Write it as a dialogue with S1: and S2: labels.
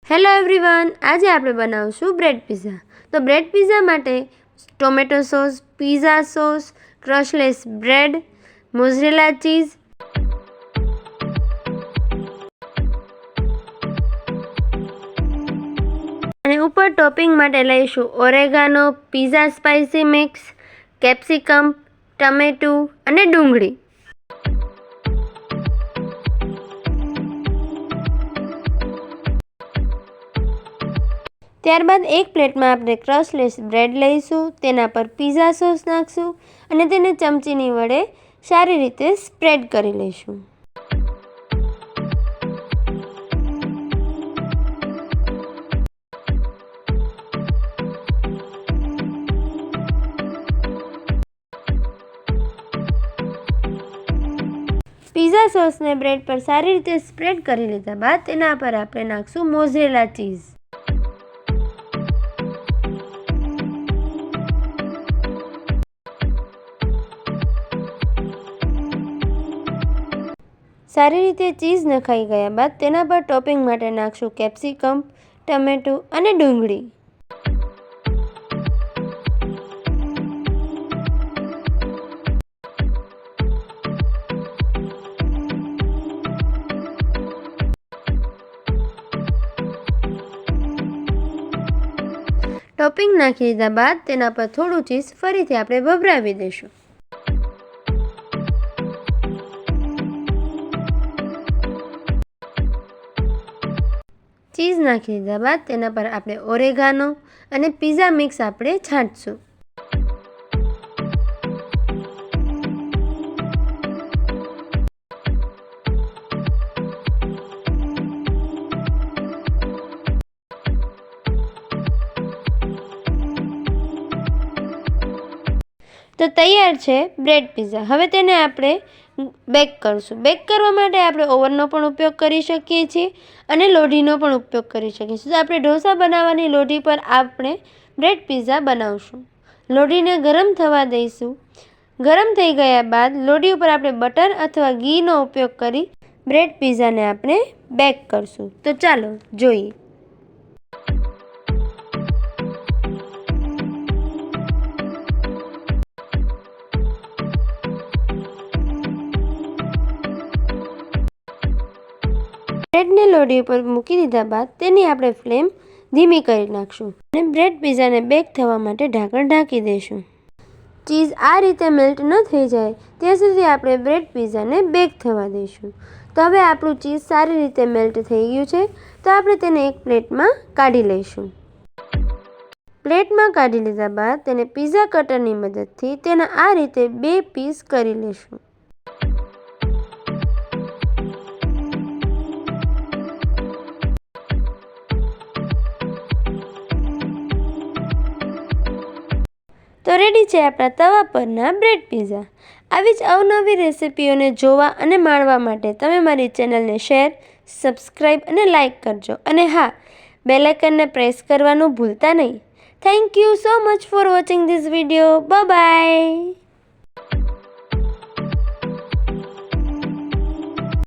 S1: Hello everyone, આજે આપણે બનાવશું બ્રેડ પિઝા. તો બ્રેડ પિઝા માટે tomato sauce, pizza sauce, crustless bread, mozzarella cheese અને ઉપર ટોપિંગ માટે લઈશું oregano, pizza spicy mix, capsicum, ટમેટું અને ડુંગળી. ત્યારબાદ એક પ્લેટમાં આપણે ક્રશલેસ બ્રેડ લઈશું, તેના પર પિઝા સોસ નાખશું અને તેને ચમચીની વડે સારી રીતે સ્પ્રેડ કરી લઈશું. પિઝા સોસને બ્રેડ પર સારી રીતે સ્પ્રેડ કરી લીધા બાદ તેના પર આપણે નાખશું મોઝરેલા ચીઝ. સારી રીતે ચીઝ નખાઈ ગયા બાદ તેના પર ટોપિંગ માટે નાખશું કેપ્સિકમ, ટમેટું અને ડુંગળી. ટોપિંગ નાખી દીધા બાદ તેના પર થોડું ચીઝ ફરીથી આપણે ભભરાવી દઈશું. ચીઝ નાખી દીધા બાદ તેના પર આપણે ઓરેગાનો અને પિઝા મિક્સ આપણે છાંટશું. તો તૈયાર છે બ્રેડ પિઝા. હવે તેને આપણે બેક કરશું. બેક કરવા માટે આપણે ઓવનનો પણ ઉપયોગ કરી શકીએ છીએ અને લોઢીનો પણ ઉપયોગ કરી શકીએ છીએ. તો આપણે ઢોસા બનાવવાની લોઢી પર આપણે બ્રેડ પિઝા બનાવશું. લોઢીને ગરમ થવા દઈશું. ગરમ થઈ ગયા બાદ લોઢી ઉપર આપણે બટર અથવા ઘીનો ઉપયોગ કરી બ્રેડ પિઝાને આપણે બેક કરશું. તો ચાલો જોઈએ. બ્રેડને લોઢી ઉપર મૂકી દીધા બાદ તેની આપણે ફ્લેમ ધીમી કરી નાખશું અને બ્રેડ પિઝાને બેક થવા માટે ઢાંકણ ઢાંકી દઈશું. ચીઝ આ રીતે મેલ્ટ ન થઈ જાય ત્યાં સુધી આપણે બ્રેડ પિઝાને બેક થવા દઈશું. તો હવે આપણું ચીઝ સારી રીતે મેલ્ટ થઈ ગયું છે. તો આપણે તેને એક પ્લેટમાં કાઢી લઈશું. પ્લેટમાં કાઢી લીધા બાદ તેને પિઝા કટરની મદદથી તેના આ રીતે 2 પીસ કરી લઈશું. તો રેડી છે આપણા તવા પરના બ્રેડ પિઝા. આવી જ અવનવી રેસિપીઓને જોવા અને માણવા માટે તમે મારી ચેનલને શેર, સબસ્ક્રાઈબ અને લાઈક કરજો. અને હા, બેલ આઇકનને પ્રેસ કરવાનું ભૂલતા નહીં. Thank you so much for watching this video. Bye bye.